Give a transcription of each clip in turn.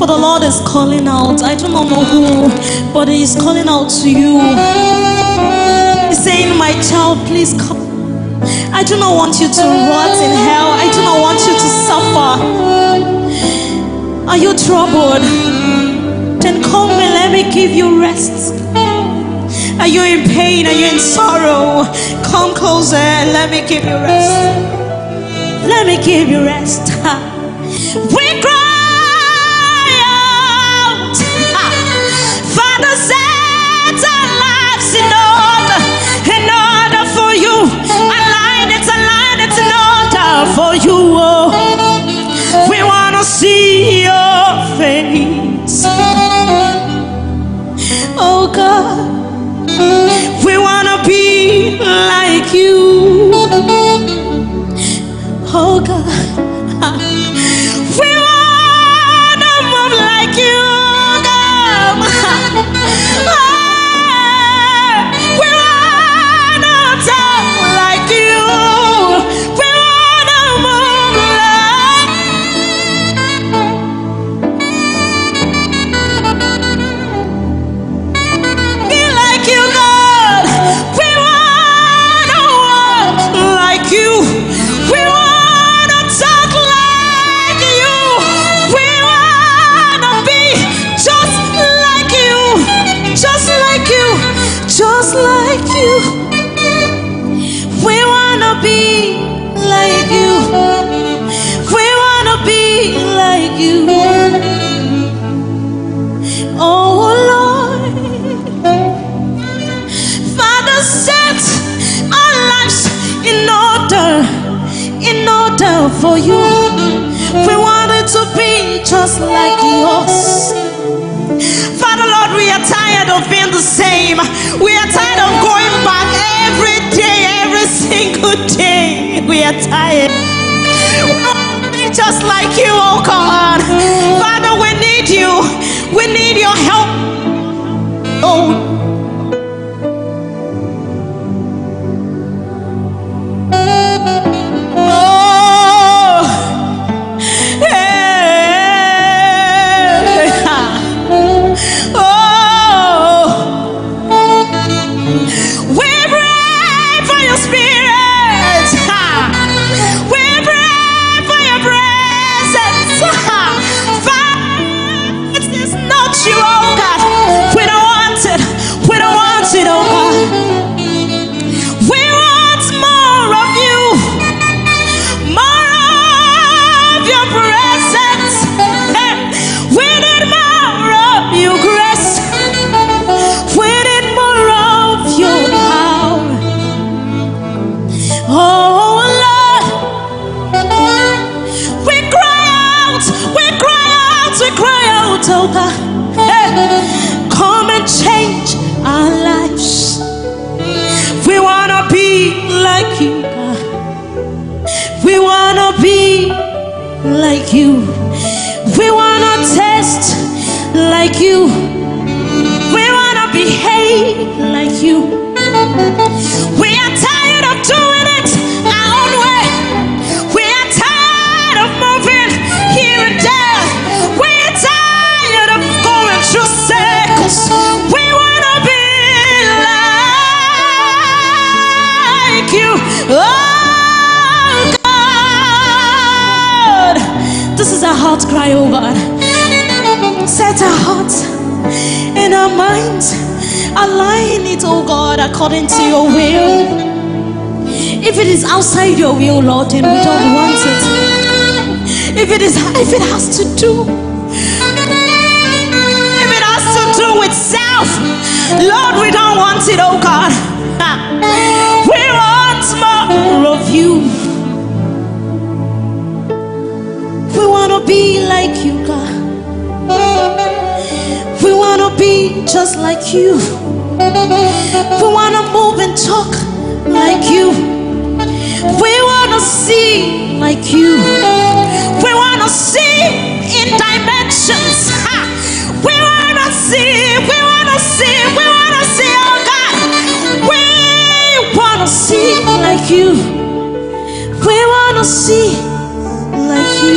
For the Lord is calling out. I do not know who, but He is calling out to you. He's saying, my child, please come. I do not want you to rot in hell. I do not want you to suffer. Are you troubled? Then come and let me give you rest. Are you in pain? Are you in sorrow? Come closer and let me give you rest. Let me give you rest. We cry out, Father, set our lives in order for you. Align it in order for you. Oh, we want to see your face. Oh God, we want to be like you. Oh God, we want to move like you. We want to talk like you. We want to move like you, God. We want to walk like you. We want to talk like you. We want to be just like you. Just like you. Just like you. We want to be like you. We want to be like you. Oh Lord, Father, set our lives in order for you. We want it to be just like yours. Father Lord, we are tired of being the same. We are tired of going back every day, every single day. We are tired. We want to be just like you, oh God. Father, we need you. We need your help. Oh. Oh God, come and change our lives. We want to be like you, God. We want to be like you. We want to taste like you. We want to behave like you. We are tired of doing it our own way. We are tired of moving here and there. We are tired of going through circles. We want to be like you. Oh God, this is our heart cry, oh God. Set our hearts and our minds, align it, oh God, according to your will. If it is outside your will, Lord, then we don't want it. If it has to do with self, Lord, we don't want it, oh God. We want more of you. We want to be like you, God. We want to be just like you. We want to move and talk like you. We want to see like you. We want to see in dimensions. We want to see, oh God. We want to see like you. We want to see like you.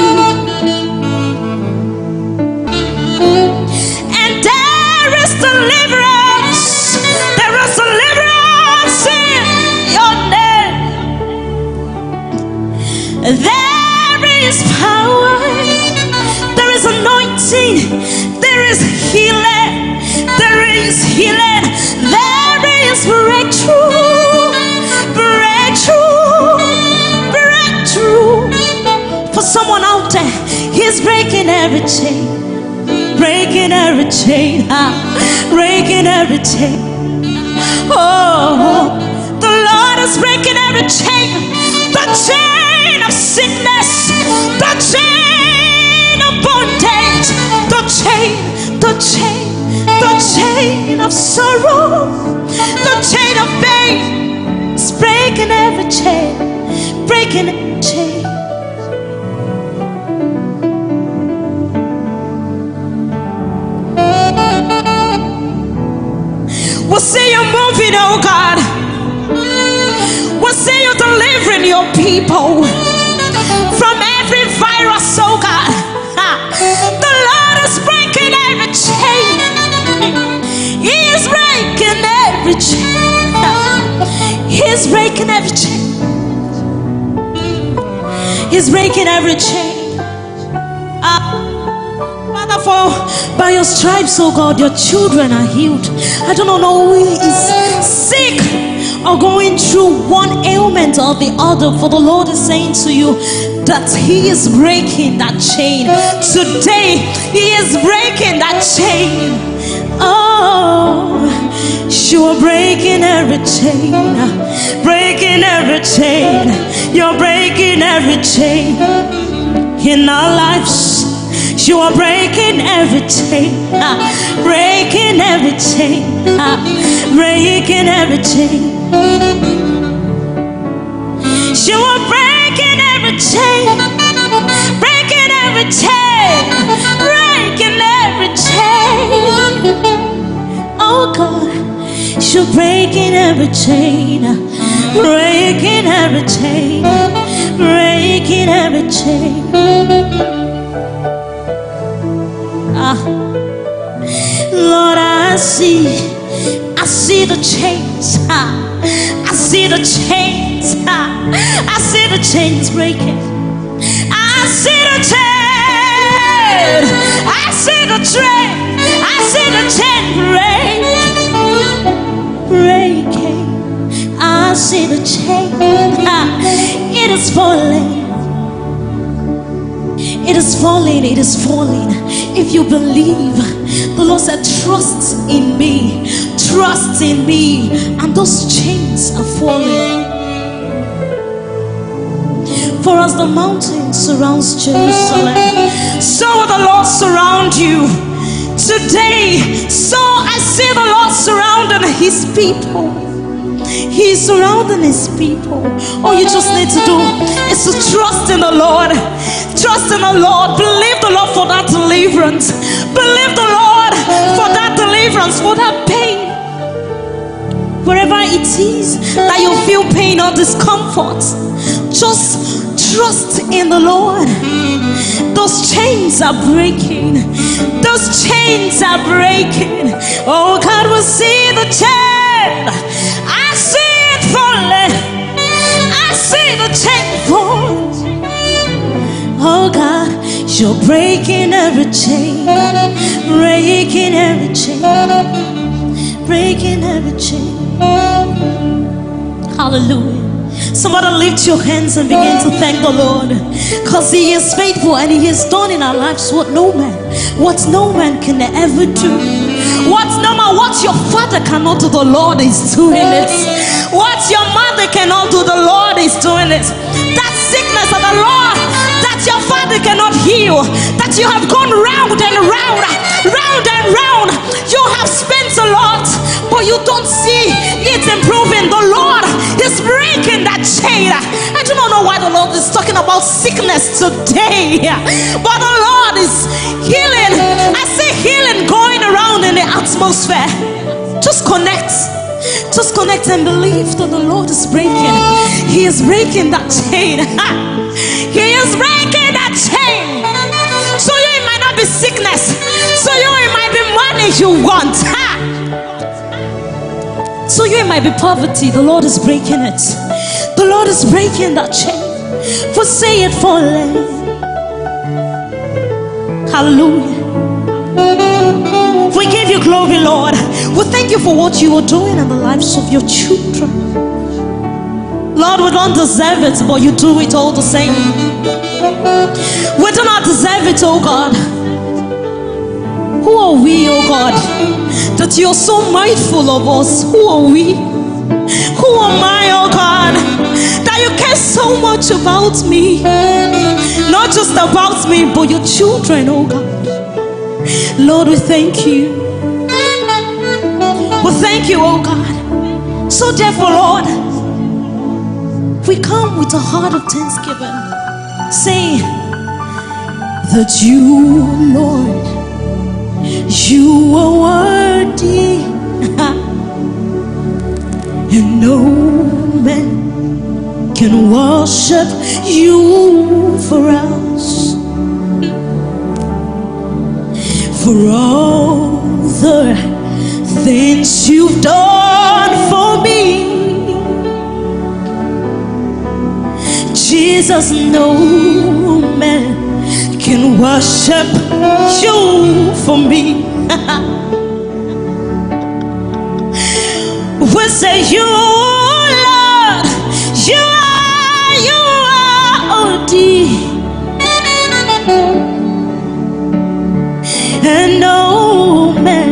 power, there is anointing, there is healing, there is healing, there is breakthrough, breakthrough, breakthrough. For someone out there, He's breaking every chain, breaking every chain, breaking every chain. Oh, the Lord is breaking every chain, the chain of sickness, the chain of bondage, the chain, the chain, the chain of sorrow, the chain of pain. It's breaking every chain, breaking every chain. We'll see you moving, oh God. We'll see you delivering your people from every virus, oh God. The Lord is breaking every chain. He is breaking every chain. He's breaking every chain. He's breaking every chain. Father, for by your stripes, oh God, your children are healed. I don't know who is sick or going through one ailment or the other, for the Lord is saying to you that He is breaking that chain. Today, He is breaking that chain. Oh, you're breaking every chain, breaking every chain. You're breaking every chain in our lives. You are breaking every chain, breaking every chain, breaking every chain. You are breaking every chain, breaking every chain, breaking every chain. Oh God, you're breaking every chain, breaking every chain, breaking every chain. Lord, I see the chains, I see the chains, I see the chains breaking, I see the chain, I see the chain, I see the chain breaking, I see the chain, it is falling. It is falling, it is falling. If you believe, the Lord said, trust in me, and those chains are falling. For as the mountain surrounds Jerusalem, so will the Lord surround you. Today, so I see the Lord surrounding His people. He's surrounding His people. All you just need to do is to trust in the Lord. Trust in the Lord. Believe the Lord for that deliverance. Believe the Lord for that deliverance, for that pain. Wherever it is that you feel pain or discomfort, just trust in the Lord. Those chains are breaking. Those chains are breaking. Oh, God will see the chain. I see it falling. I see the chain fall. Oh God, you're breaking every chain, breaking every chain, breaking every chain. Hallelujah. Somebody lift your hands and begin to thank the Lord, because He is faithful and He has done in our lives what no man can ever do. What your father cannot do, the Lord is doing it. What your mother cannot do, the Lord is doing it. That sickness of the Lord that your father cannot heal, that you have gone round and round, round and round. You have spent a lot, but you don't see it improving. The Lord is breaking that chain. I do not know why the Lord is talking about sickness today, but the Lord is healing. I see healing going around in the atmosphere. Just connect. Just connect and believe that the Lord is breaking. He is breaking that chain. He is breaking that chain. So you, it might not be sickness. So you, it might be money you want. So you, it might be poverty. The Lord is breaking it. The Lord is breaking that chain. For say it falling. Hallelujah. We give you glory, Lord. We thank you for what you are doing in the lives of your children. Lord, we don't deserve it, but you do it all the same. We do not deserve it, oh God. Who are we, oh God, that you're so mindful of us? Who are we? Who am I, oh God, that you care so much about me? Not just about me, but your children, oh God. Lord, we thank you. We thank you, oh God. So therefore, Lord, we come with a heart of thanksgiving, saying that you, Lord, you are worthy, and no man can worship you for us. For all the things you've done for me, Jesus, no man can worship you for me. We say you, Lord, you are worthy, and no man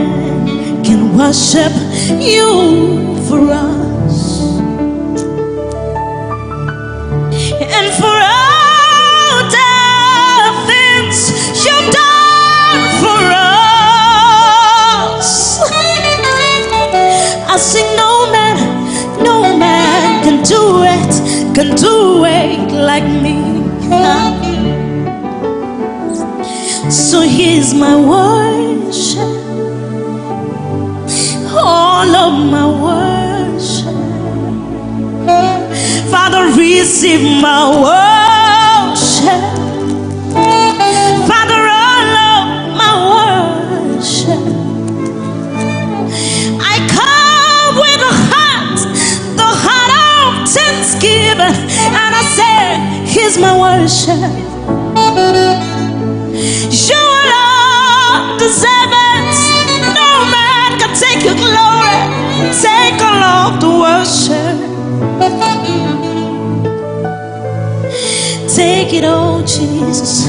can worship you for us. And for all the things you've done for us, I sing no man can do it like me. So here's my worship, all of my worship. Father, receive my worship. Father, all of my worship. I come with the heart of thanksgiving, and I say, here's my worship. You alone deserve it. No man can take your glory. Take all of the worship. Take it all, Jesus.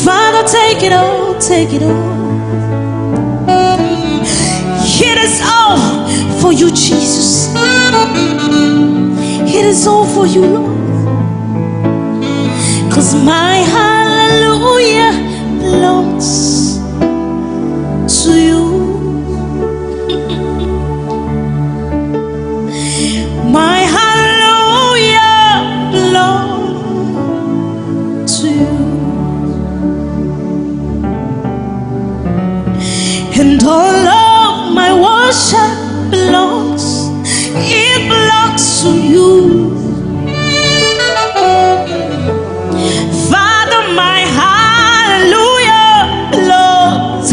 Father, take it all, take it all. It is all for you, Jesus. It is all for you, Lord. 'Cause my hallelujah belongs to you. My hallelujah belongs to you. And all of my worship belongs to you. Father, my hallelujah belongs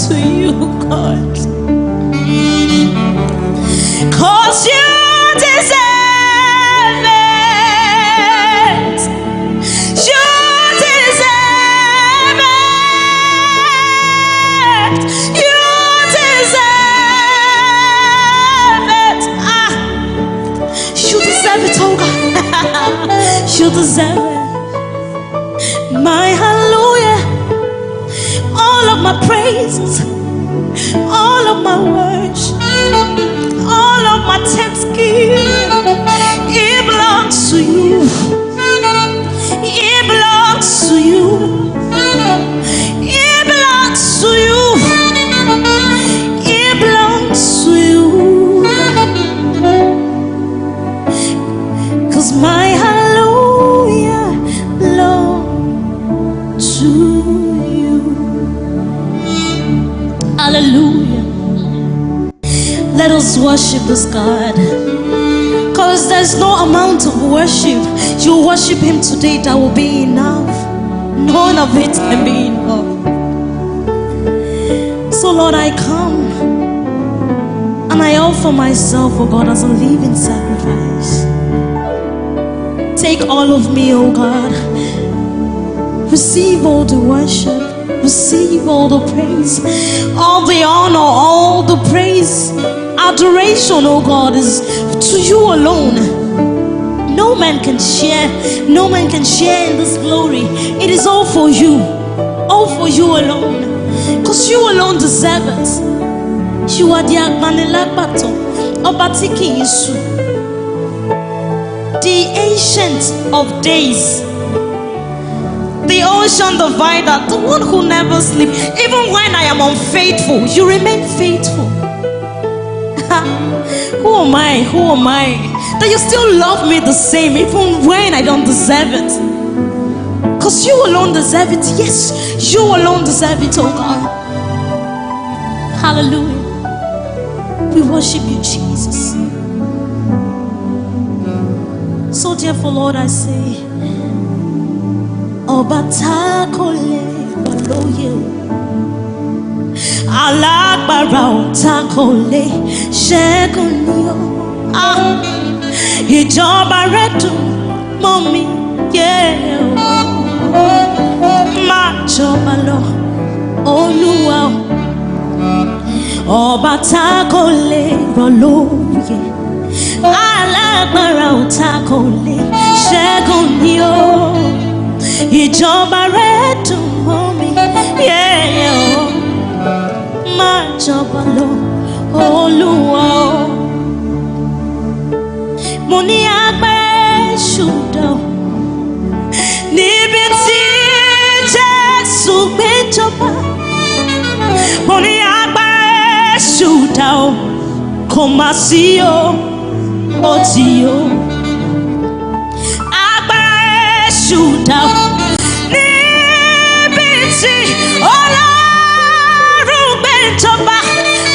to you, God. 'Cause you deserve it. You deserve it. You deserve it. You deserve it, oh God. You deserve it. My hallelujah, all of my praises, all of my worship, all of my thanksgiving, it belongs to you. It belongs to you. It belongs to you. It belongs to you. 'Cause my hallelujah belongs to you. Hallelujah. Let us worship this God. 'Cause there's no amount of worship you worship him today that will be enough. None of it can be enough. So Lord, I come and I offer myself, oh God, as a living sacrifice. Take all of me, oh God. Receive all the worship, receive all the praise, all the honor, all the praise. Adoration, oh God, is to you alone. No man can share, no man can share in this glory. It is all for you alone. Because you alone deserve it. You are the Agbanelabato, Obatiki Yesu, the Ancient of Days, the Ocean Divider, the one who never sleeps. Even when I am unfaithful, you remain faithful. Who am I? Who am I? That you still love me the same, even when I don't deserve it. Because you alone deserve it. Yes, you alone deserve it, oh God. Hallelujah. We worship you, Jesus. So therefore, Lord, I say, Obatakole baloye, Alagbara takole shekunyo. Ìjọba rẹ̀ dùn mọ́ mi, yeah. Má jọba lọ, Olúwa o. Ọba tá kò lè rọ̀ lóyè, alágbára ò tá kò lè ṣẹ́gun ni o. Ìjọba rẹ̀ dùn mọ́ mi, yeah. Má jọba lọ, Olúwa o. Mo ní agbẹ́ ṣùdọ̀ níbi tí Jésù gbé jọba. Mo ní agbẹ́ ṣùdọ̀ kò má sí o, ó ti o. Agbẹ́ ṣùdọ̀ níbi tí Ọlọ́run gbé jọba.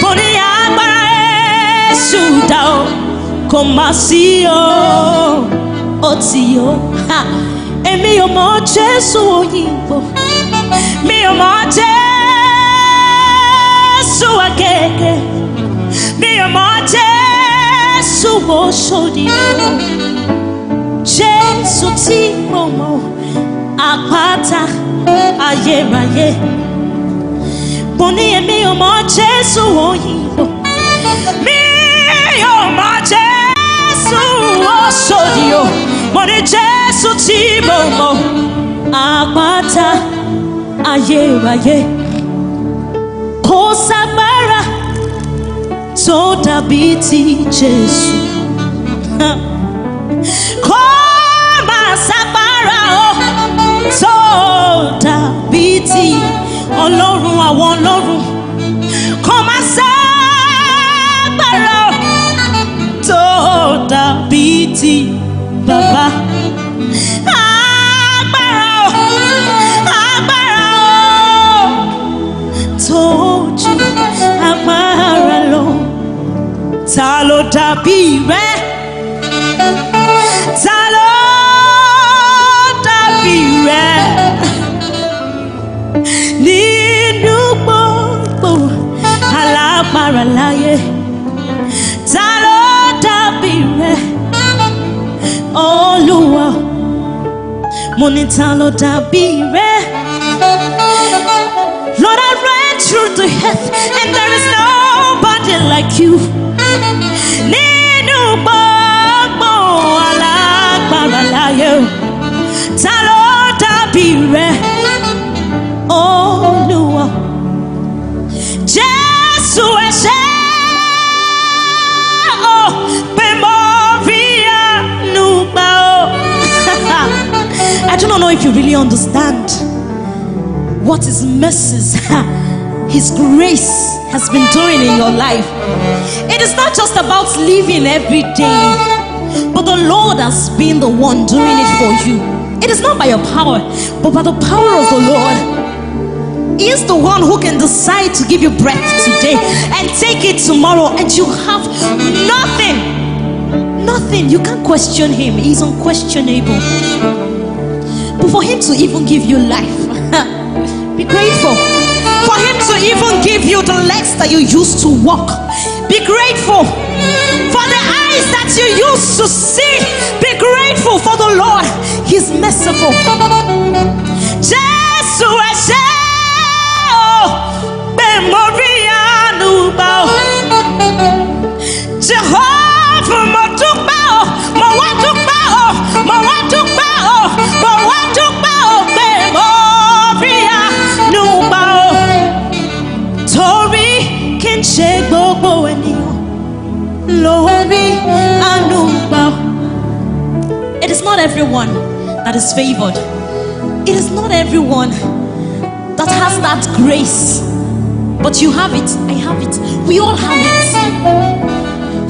Mo ní agbẹ́ ṣùdọ̀ kò má sí o, ó ti o. Èmi ò mọ Jésù òyìnbó, mi ò mọ Jésù àgègè, mi ò mọ Jésù Òṣòdì o. Jésù tí mo mọ, àpáta ayérayé. Mo ní èmi ò mọ Jésù òyìnbó, mi ò mọ Jésù Òṣòdì o. Mo ní Jésù tí mo mọ, àpáta ayérayé. Kò ságbára tó dàbí ti Jésù. Kò má ságbára tó dàbí ti Ọlọ́run àwọn ọlọ́run. Kò má ságbára tó dàbí ti Baba. Agbára tó ju agbára lọ. Ta ló dàbí rẹ? Ta ló dàbí rẹ? Nínú gbogbo alágbára láyé. Ta ló dàbí rẹ? Olúwa, mo ní ta ló dàbí rẹ? Lord, I ran through the earth and there is nobody like you. Nínú gbogbo alágbára láyé, ta ló dàbí rẹ? Olúwa, Jésù ẹ ṣé. I do not know if you really understand what His mercies, His grace has been doing in your life. It is not just about living every day, but the Lord has been the one doing it for you. It is not by your power, but by the power of the Lord. He is the one who can decide to give you breath today and take it tomorrow, and you have nothing. Nothing. You can't question Him. He's unquestionable. But for Him to even give you life, be grateful. For Him to even give you the legs that you used to walk, be grateful. For the eyes that you used to see, be grateful for the Lord. He's merciful. Jesus ẹ ṣé o pé mo rí àánú gbà o. Jehovah mo dúpẹ́ o, mo wá dúpẹ́ o, mo wá dúpẹ́ o, mo wá dúpẹ́ o pé mo rí àánú gbà o. Torí kì í ṣe gbogbo ènìyàn lórí àánú gbà o. It is not everyone that is favored. It is not everyone that has that grace. But you have it, I have it, we all have it.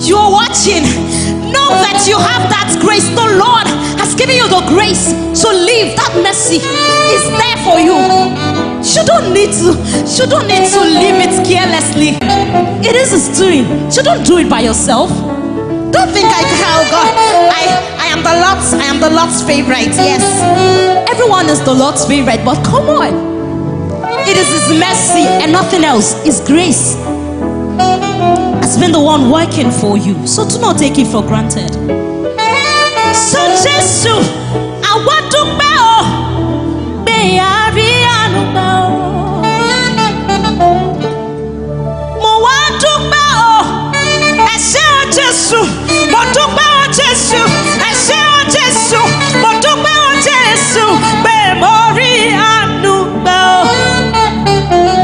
You are watching. Know that you have that grace. The Lord has given you the grace to live. That mercy is there for you. You don't need to live it carelessly. It is His doing. You don't do it by yourself. Don't think oh God, I am the Lord's favorite. Yes, everyone is the Lord's favorite, but come on, it is His mercy and nothing else. His grace has been the one working for you, so do not take it for granted. So Jesus, I want to bow, be mo want to bow, I say Jesus, mo to bow Jesus, I say Jesus, mo to bow Jesus, be mori anu bow,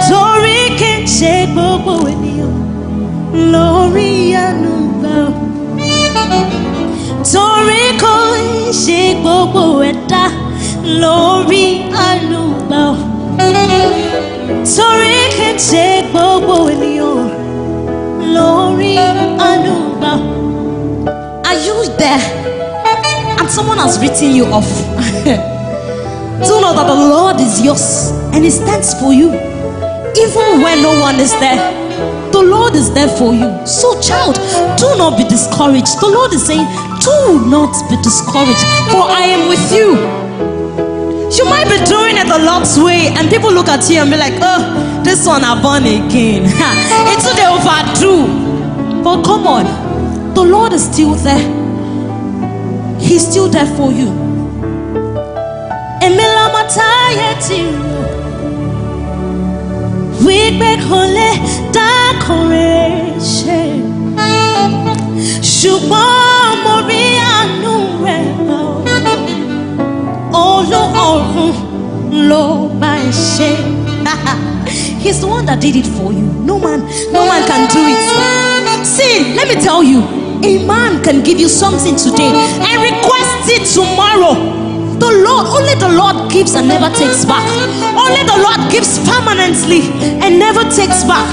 sorry can't say bobo with you. Lórí àánú gbà o. Torí kò ṣe gbogbo ẹ̀dá lórí àánú gbà o. Torí kì í ṣe gbogbo ènìyàn lórí àánú gbà o. Are you there? And someone has written you off. Do know that the Lord is yours and He stands for you. Even when no one is there, the Lord is there for you. So child, do not be discouraged. The Lord is saying, do not be discouraged, for I am with you. You might be doing it the Lord's way and people look at you and be like, oh, this one are born again. It's what they overdo. But come on, the Lord is still there. He's still there for you. Emila matayeti wípé kò lè dákọ̀rẹ́ ṣe, ṣùgbọ́n mo rí àánú rẹ̀ gbà Olúọ̀run ló bá ẹ ṣe. He's the one that did it for you. No man can do it. See, let me tell you, a man can give you something today and request it tomorrow. The Lord, only the Lord gives and never takes back. Only the Lord gives permanently and never takes back.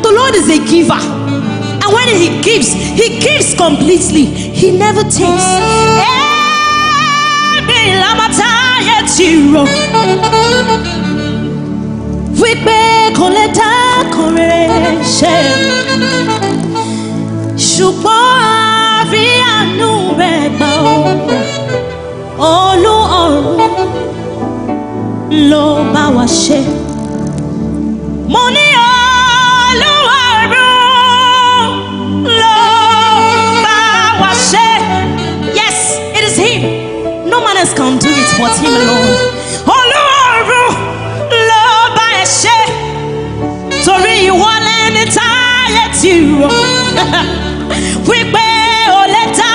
The Lord is a giver. And when He gives completely. He never takes. Olúọ̀run ló bá wa ṣe. Mo ní Olúọ̀run ló bá wa ṣe. Yes, it is Him. No man else can do it but Him alone. Olúọ̀run ló bá ẹ ṣe. Torí ìwọ lẹni táyé ti rò. Wípé o lè dá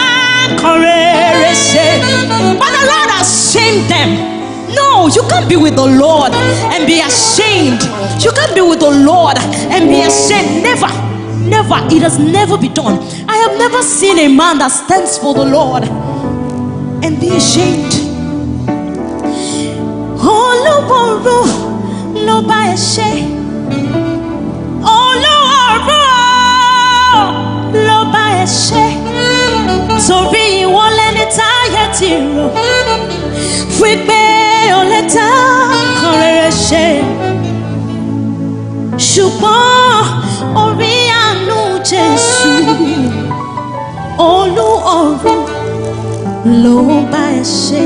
kan rere ṣe. But the Lord has shamed them. No, you can't be with the Lord and be ashamed. You can't be with the Lord and be ashamed. Never, never. It has never been done. I have never seen a man that stands for the Lord and be ashamed. Olúọ̀run ló bá ẹ ṣe. Olúọ̀run ló bá ẹ ṣe. Torí ìwọ lẹni táyé ti rò. Wípé o lè dá kan rere ṣe. Ṣùgbọ́n orí àánú Jésù. Olúọ̀run ló bá ẹ ṣe.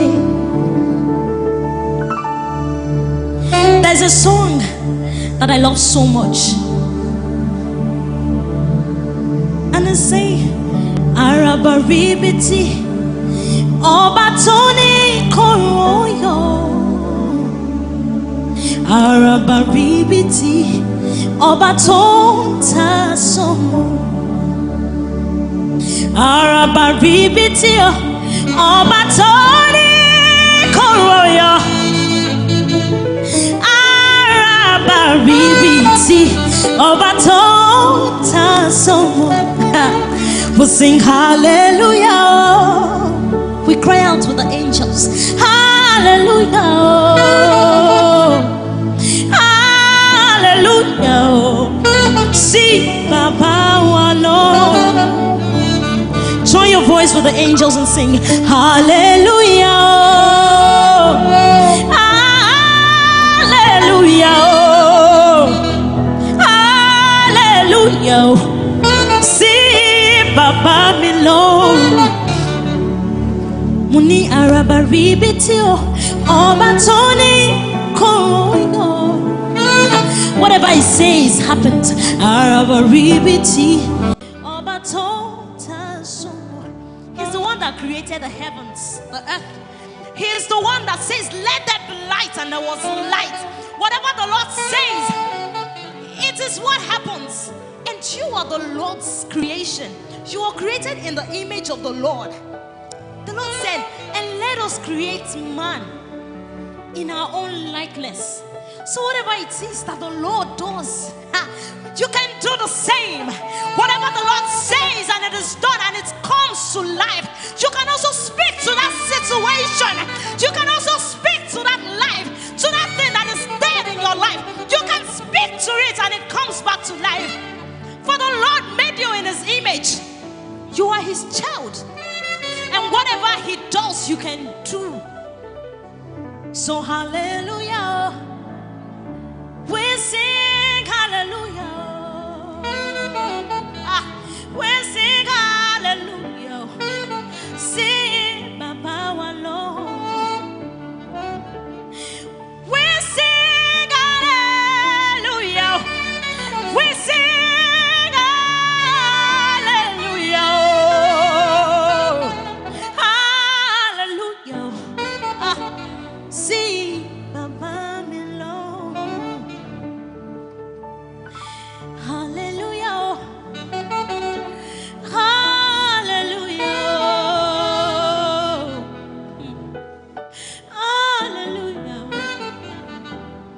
There's a song that I love so much. And I say, Araba ribiti, Ọba tó ní kọ̀rọ̀ yọ. Arabaribiti Obatonta Somo Arabaribiti Obatoni Koroyo Arabaribiti Obatonta Somo. We'll sing hallelujah. We cry out with the angels. Hallelujah. Hallelujah. See Papa Wano. Join your voice with the angels and sing hallelujah. Hallelujah. Hallelujah. See Papa Milo. Muni Arabaribitio Obatoni Koroyo. Whatever he says happens. Arabaribiti Obatota Somo. He's the one that created the heavens, the earth. He is the one that says, let there be light, and there was light. Whatever the Lord says, it is what happens. And you are the Lord's creation. You are created in the image of the Lord. The Lord said, and let us create man in our own likeness. So whatever it is that the Lord does, you can do the same. Whatever the Lord says and it is done and it comes to life, you can also speak to that situation. You can also speak to that life, to that thing that is dead in your life. You can speak to it and it comes back to life. For the Lord made you in his image. You are his child. And whatever he does, you can do. So hallelujah. We sing hallelujah. We sing hallelujah. Sing Baba Walo. We sing hallelujah. We sing hallelujah. Hallelujah. See Baba Milo. Hallelujah. Hallelujah. Hallelujah.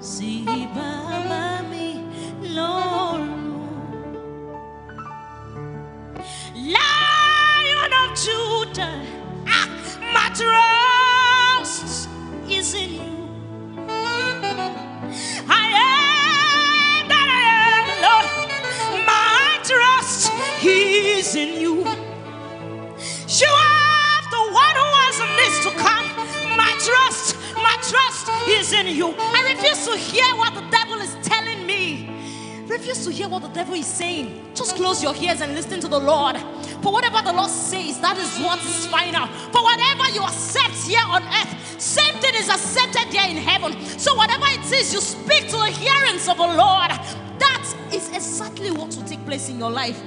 See Baba me, Lord. Lion of Judah, my trust is in you. I am that I am, Lord. My trust is in you. You are the one who has a needs to come. My trust is in you. I refuse to hear what the devil is telling me. Refuse to hear what the devil is saying. Just close your ears and listen to the Lord. For whatever the Lord says, that is what is final. For whatever you accept here on earth, same thing is accepted there in heaven. So whatever it is, you speak to the hearings of the Lord. That is exactly what will take place in your life.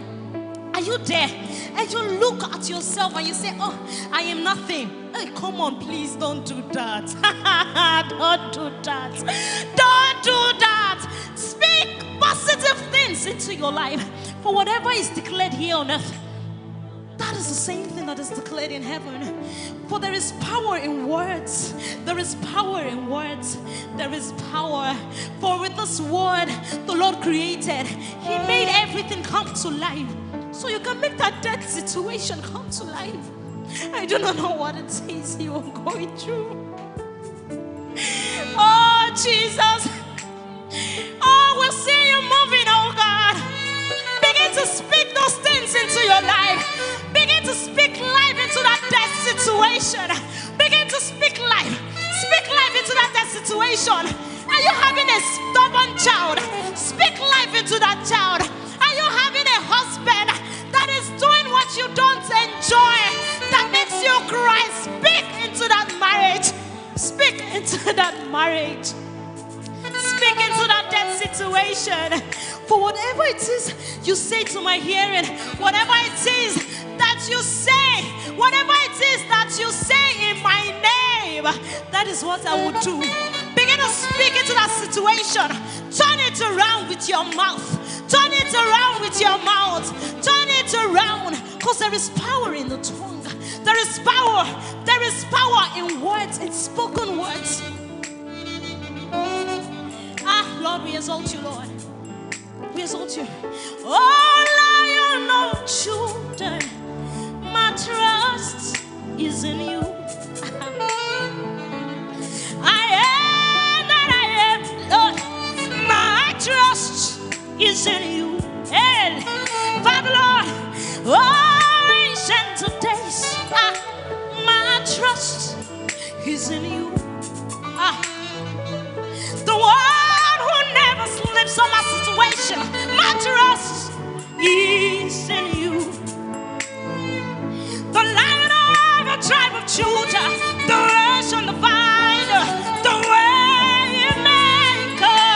Are you there? And you look at yourself and you say, oh, I am nothing. Hey, come on, please don't do that. Don't do that. Don't do that. Speak positive things into your life. For whatever is declared here on earth, that is the same thing that is declared in heaven. For there is power in words. There is power in words. There is power. For with this word the Lord created, he made everything come to life. So you can make that dead situation come to life. I do not know what it is you are going through. Oh, Jesus. Oh, we'll see you moving, oh God. Begin to speak those things into your life. Begin to speak life into that dead situation. Begin to speak life. Speak life into that dead situation. Are you having a stubborn child? Speak life into that child. Are you having a husband that is doing what you don't enjoy, that makes you cry? Speak into that marriage. Speak into that marriage. Speak into that dead situation. For whatever it is you say to my hearing, whatever it is that you say, whatever it is that you say in my name, that is what I will do. Begin Begin to speak into that situation. Turn it around with your mouth. Turn it around with your mouth. Turn it around. Because there is power in the tongue. There is power. There is power in words, in spoken words. Lord, we exalt you, Lord. We exalt you. Oh, Lion of Judah, my trust is in you. I am that I am, Lord. My trust is in you. Hey, Father, Lord, oh, ancient of days, my trust is in you. The one who never slips on my situation, my trust is in you. The Lion of the tribe of Judah, the rush on the fighter, the way maker.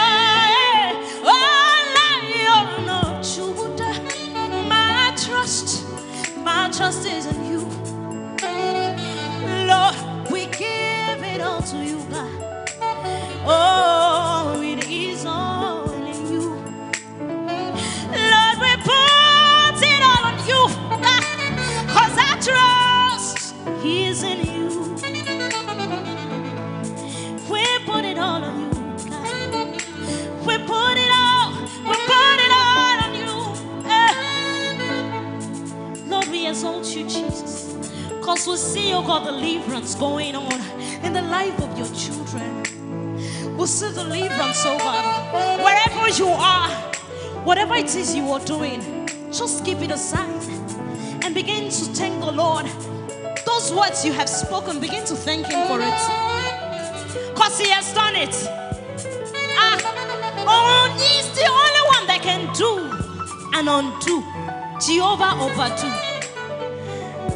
Oh, Lion of Judah, my trust is in you. Lord, we give it all to you, God. Oh, it is all in you. Lord, we put it all on you. Because our trust is in you. We put it all on you, God. We put it all on you. Lord, we exalt you, Jesus. Because we see, oh God, deliverance going on in the life of your children. We'll see deliverance, oh God. Wherever you are, whatever it is you are doing, just keep it aside and begin to thank the Lord. Those words you have spoken, begin to thank Him for it. Because He has done it. Oh, He's the only one that can do and undo. Jehovah overdo.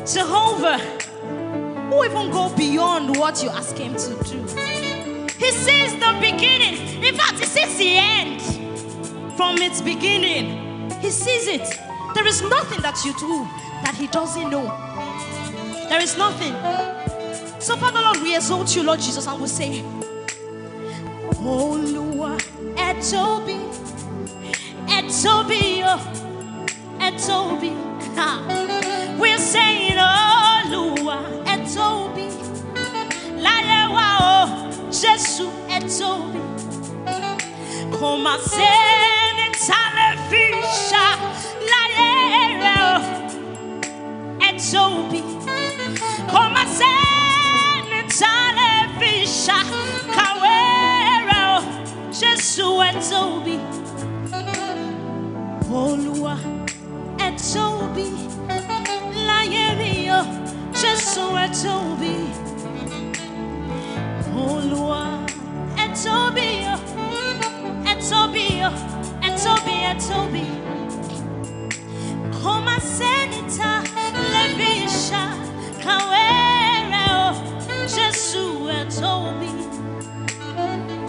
Jehovah, who even go beyond what you ask Him to do. He sees the beginning. In fact, He sees the end from its beginning. He sees it. There is nothing that you do that He doesn't know. There is nothing. So, Father, Lord, we exalt you, Lord Jesus, and we say, Olúwa, ẹ tóbi, ẹ tóbi, ẹ tóbi. We're saying, Olúwa, ẹ tóbi, láyé wa o. Jésus est tombé. Comme un sénétalefisha, la yere est tombé. Comme un sénétalefisha, kawere Jésus est tombé. Olúwa est tombé. La yere Jésus est tombé. Olúwa, ẹ tóbi, ẹ tóbi, ẹ tóbi, ẹ tóbi. Kò má sẹ́ni tá lè fi ṣàkàwé rẹ̀ o. Jésù ẹ tóbi.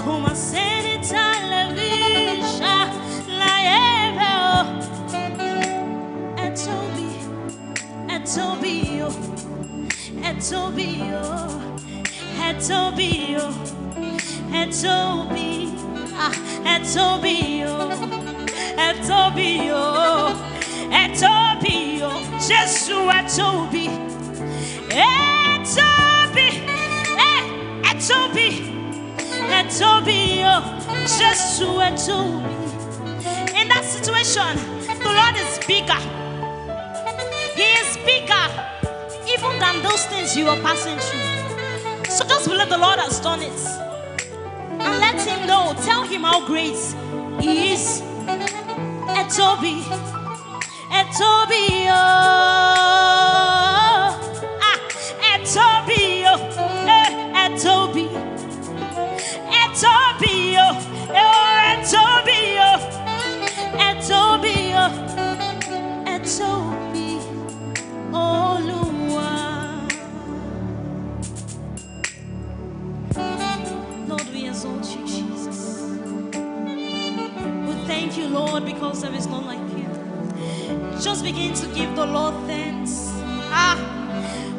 Kò má sẹ́ni tá lè fi ṣàlàyé rẹ̀ o. Ẹ tóbi, ẹ tóbi, ẹ tóbi, Etobio, Etobi, Etobio, Etobio, Etobio, Jésus Etobi, Etobi, Etobi, Etobio, Jésus Etobi. In that situation, the Lord is bigger. He is bigger even than those things you are passing through. So just believe the Lord has done it. And let Him know. Tell Him how great He is. Etobi. Etobi. Etobi. Etobi. Etobi. Etobi. Etobi. Etobi. Olúwa. Exalt you, Jesus. We thank you, Lord, because there is none like you. Just begin to give the Lord thanks.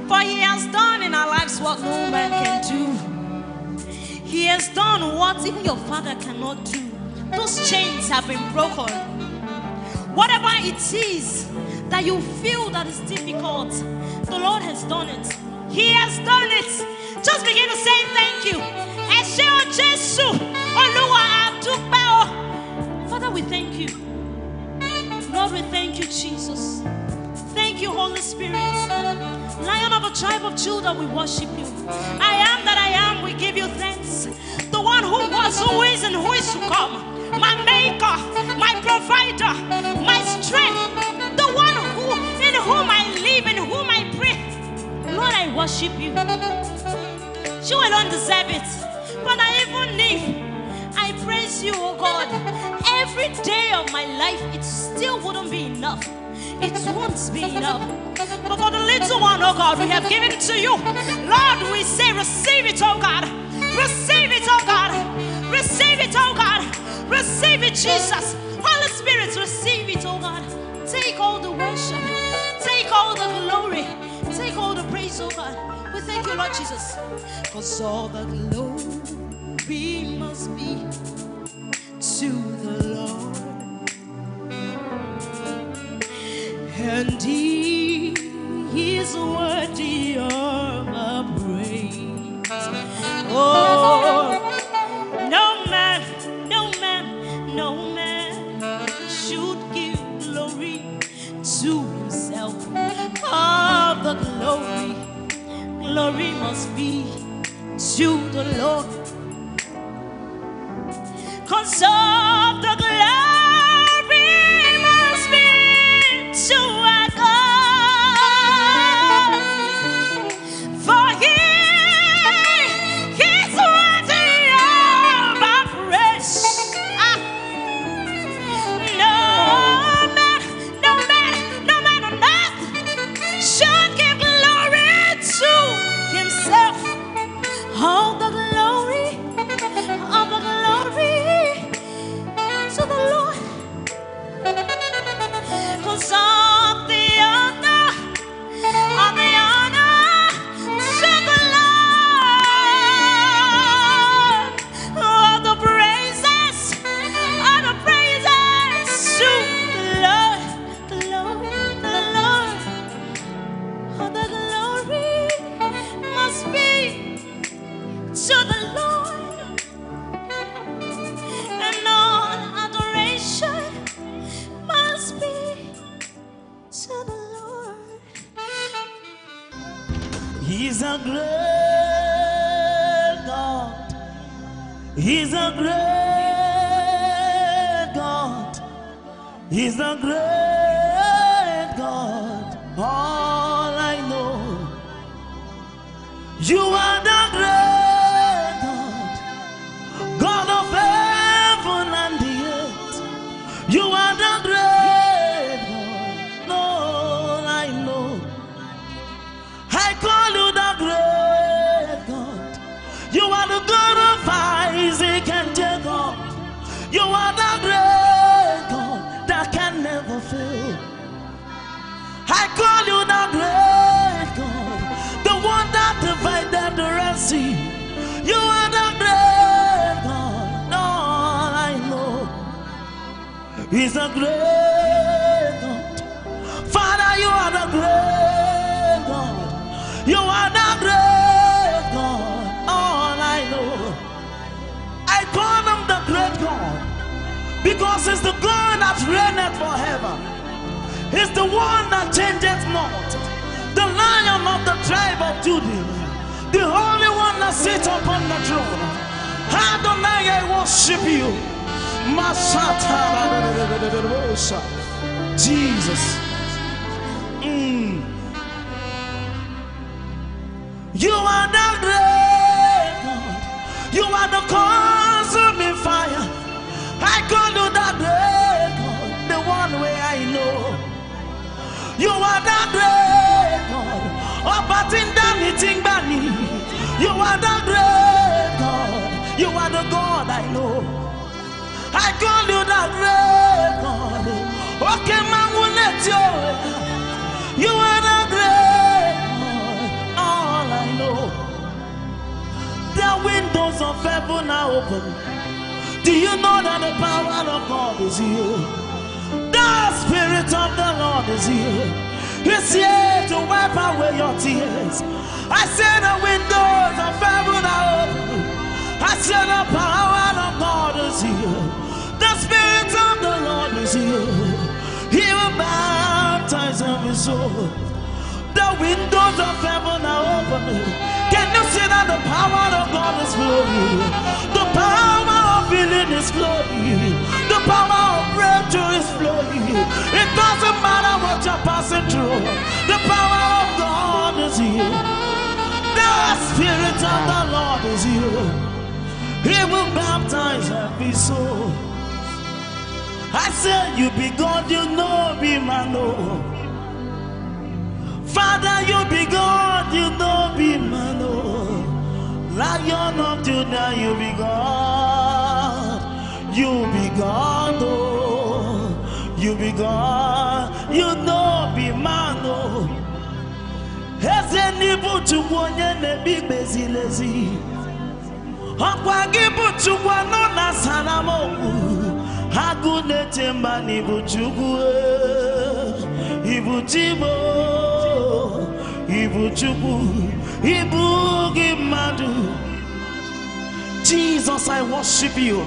For He has done in our lives what no man can do. He has done what even your father cannot do. Those chains have been broken. Whatever it is that you feel that is difficult, the Lord has done it. He has done it. Just begin to say thank you. Father, we thank you. Lord, we thank you, Jesus. Thank you, Holy Spirit. Lion of the tribe of Judah, we worship you. I am that I am, we give you thanks. The one who was, who is, and who is to come. My maker, my provider, my strength. The one who, in whom I live, in whom I breathe. Lord, I worship you. You alone deserve it. But even if I praise you, oh God, every day of my life, it still wouldn't be enough. It won't be enough. But for the little one, oh God, we have given to you. Lord, we say, receive it, oh God. Receive it, oh God. Receive it, oh God. Receive it, Jesus. Holy Spirit, receive it, oh God. Take all the worship. Take all the glory. Take all the praise, oh God. We thank you, Lord Jesus. Because all the glory must be to the Lord. And He is worthy of our praise. Oh, no man should give glory to himself. All the glory must be to the Lord. 'Cause all the glory must be to our God. For He is worthy of our praise. No man on earth should give glory to himself. All the glory to the Lord. 'Cause all the honor to the Lord. All the praises to the Lord. The Lord. All the glory must be to the Lord. And all adoration must be to the Lord. He's a great God. He's a great God. He's a great God. All I know, you are the great God, God of heaven and the earth. You are the great God. All I know, I call you the great God. You are the God of Isaac and Jacob. You are the great God that can never fail. I call you the great God, the one that divided the Red Sea. You are the great God. All I know is a great God. Father, you are the great God. You are the great God. All I know, I call him the great God because it's the God that reigneth forever. It's the one that changeth not, the Lion of the tribe of Judah, the Holy One that sits upon the throne. Adonai, I worship you. Jesus. You are the great God. You are the consuming fire. I call you the great God, the one way I know. You are the great God. You are the great God. You are the God I know. I call you the great God. Okay, man, will let you. You are the great God. All I know, the windows of heaven heaven are open. Do you know that the power of God is here? The Spirit of the Lord is here. He's here to wipe away your tears. I say the windows of heaven are open. I say the power of God is here. The Spirit of the Lord is here. He will baptize every soul. The windows of heaven are open. Can you see that the power of God is flowing? The power of healing is flowing. The power of breakthrough is flowing. It doesn't matter what you're passing through. The power of God is here. The Spirit of the Lord is here. He will baptize every soul. I said, you be God, you know, be man, no. Father, you be God, you know, be man, no. Lion of Judah, you be God. You be God, oh. You be God, you know, be man, no. Ese butu kwenye nebi bezilezi. Okwa gibutu wano na sanamoku. Hagune temba ni buchukwu. Ibutibo, Ibuchukwu, Ibugi madu. Jesus, I worship you.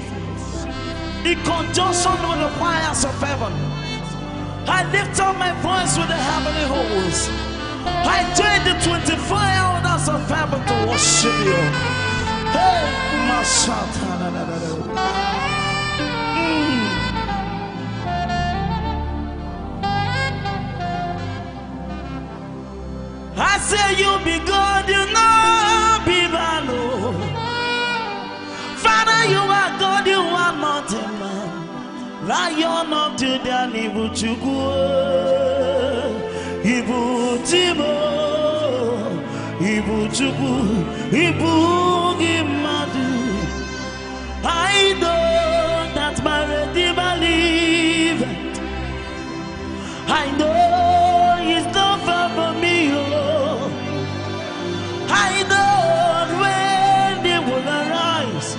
In conjunction with the choirs of heaven, I lift up my voice with the heavenly hosts. I join the 24 elders of heaven to worship you. Hey, Masha. I say you be God, you know, be man. Father, you are God, you are not a man. Lion of Judah, Ibuchukwu, Ibutibo, Ibuchukwu, Ibugi madu. I know that my Redeemer liveth. I know He's not far from me. I know when they will arise,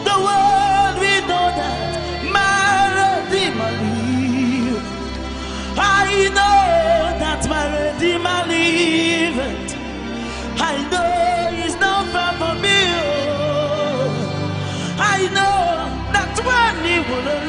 the world will know that my Redeemer liveth. I know that my Redeemer liveth. I know He's not far from me. I know that when He will arise,